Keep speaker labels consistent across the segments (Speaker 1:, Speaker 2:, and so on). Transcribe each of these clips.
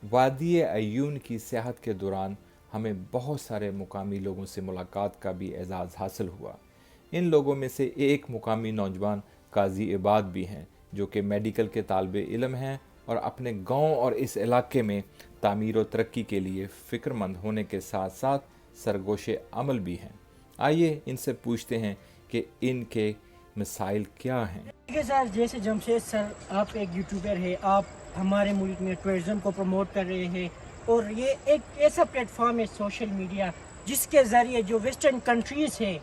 Speaker 1: وادی عیون کی سیاحت کے دوران ہمیں بہت سارے مقامی لوگوں سے ملاقات کا بھی اعزاز حاصل ہوا۔ ان لوگوں میں سے ایک مقامی نوجوان قاضی عباد بھی ہیں، جو کہ میڈیکل کے طالب علم ہیں اور اپنے گاؤں اور اس علاقے میں تعمیر و ترقی کے لیے فکر مند ہونے کے ساتھ ساتھ سرگوش عمل بھی ہیں۔ آئیے ان سے پوچھتے ہیں کہ ان کے مسائل کیا ہیں۔
Speaker 2: سر، جیسے جمشید سر، آپ ایک یوٹیوبر ہے، آپ ہمارے ملک میں ٹورزم کو پروموٹ کر رہے ہیں، اور یہ ایک ایسا پلیٹ فارم ہے سوشل میڈیا جس کے ذریعے جو ویسٹرن کنٹریز ہے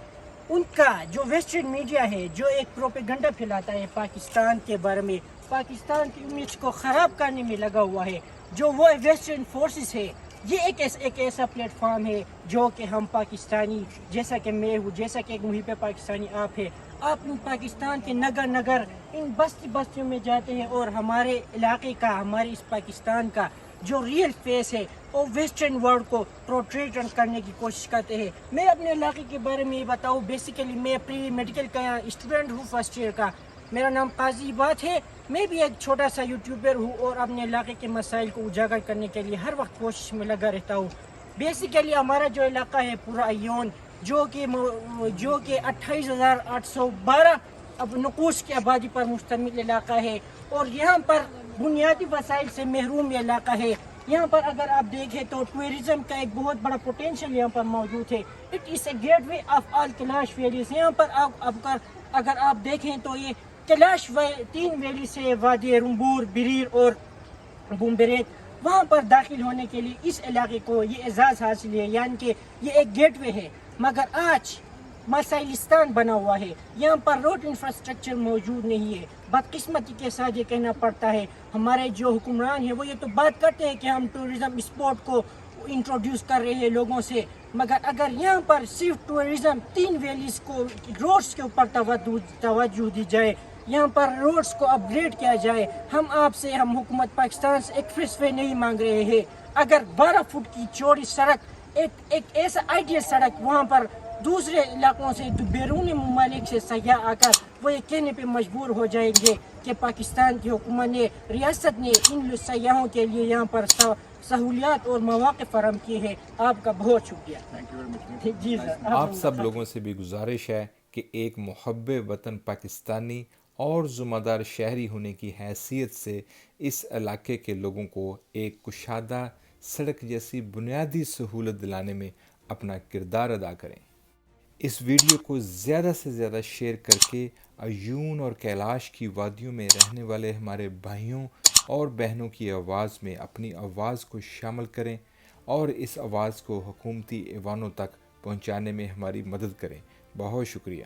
Speaker 2: ان کا جو ویسٹرن میڈیا ہے جو ایک پروپیگنڈا پھیلاتا ہے پاکستان کے بارے میں، پاکستان کی امیج کو خراب کرنے میں لگا ہوا ہے، جو وہ ویسٹرن فورسز ہے، یہ ایک ایسا پلیٹ فارم ہے جو کہ ہم پاکستانی، جیسا کہ میں ہوں، جیسا کہ ایک محب پاکستانی آپ ہے، آپ ان پاکستان کے نگر نگر ان بستیوں میں جاتے ہیں اور ہمارے علاقے کا، ہمارے اس پاکستان کا جو ریئل فیس ہے وہ ویسٹرن ورلڈ کو پورٹریٹ کرنے کی کوشش کرتے ہیں۔ میں اپنے علاقے کے بارے میں یہ بتاؤں، بیسیکلی میں پری میڈیکل کا اسٹوڈنٹ ہوں، فرسٹ ایئر کا، میرا نام قاضی عباد ہے، میں بھی ایک چھوٹا سا یوٹیوبر ہوں اور اپنے علاقے کے مسائل کو اجاگر کرنے کے لیے ہر وقت کوشش میں لگا رہتا ہوں۔ بیسیکلی ہمارا جو علاقہ ہے پورا عیون، جو کہ 28,812 اب نقوش کی آبادی پر مشتمل علاقہ ہے، اور یہاں پر بنیادی وسائل سے محروم یہ علاقہ ہے۔ یہاں پر اگر آپ دیکھیں تو ٹورزم کا ایک بہت بڑا پوٹینشیل یہاں پر موجود ہے۔ It is a gateway of all Kalash valleys. یہاں پر اگر آپ دیکھیں تو یہ کیلاش 3 ویلی سے وادی رمبور، بریر اور بومبریت، وہاں پر داخل ہونے کے لیے اس علاقے کو یہ اعزاز حاصل ہے، یعنی کہ یہ ایک گیٹ وے ہے۔ مگر آج مسائلستان بنا ہوا ہے، یہاں پر روڈ انفراسٹرکچر موجود نہیں ہے۔ بدقسمتی کے ساتھ یہ کہنا پڑتا ہے، ہمارے جو حکمران ہیں وہ یہ تو بات کرتے ہیں کہ ہم ٹورزم اسپورٹ کو انٹروڈیوس کر رہے ہیں لوگوں سے، مگر اگر یہاں پر صرف ٹورزم 3 ویلیز کو روڈز کے اوپر توجہ دی جائے، یہاں پر روڈز کو اپ گریڈ کیا جائے، ہم حکومت پاکستان سے ایکسپریس وے نہیں مانگ رہے ہیں، اگر 12 فٹ کی چوڑی سڑک، ایک ایسا آئیڈیل سڑک، وہاں پر دوسرے علاقوں سے، بیرونی ممالک سے سیاح آ کر وہ یہ کہنے پہ مجبور ہو جائیں گے کہ پاکستان کی حکومت نے، ریاست نے ان سیاحوں کے لیے یہاں پر سہولیات اور مواقع فراہم کیے ہیں۔ آپ کا بہت شکریہ۔ جی سر،
Speaker 1: آپ سب لوگوں سے بھی گزارش ہے کہ ایک محب وطن پاکستانی اور ذمہ دار شہری ہونے کی حیثیت سے اس علاقے کے لوگوں کو ایک کشادہ سڑک جیسی بنیادی سہولت دلانے میں اپنا کردار ادا کریں۔ اس ویڈیو کو زیادہ سے زیادہ شیئر کر کے عیون اور کیلاش کی وادیوں میں رہنے والے ہمارے بھائیوں اور بہنوں کی آواز میں اپنی آواز کو شامل کریں اور اس آواز کو حکومتی ایوانوں تک پہنچانے میں ہماری مدد کریں۔ بہت شکریہ۔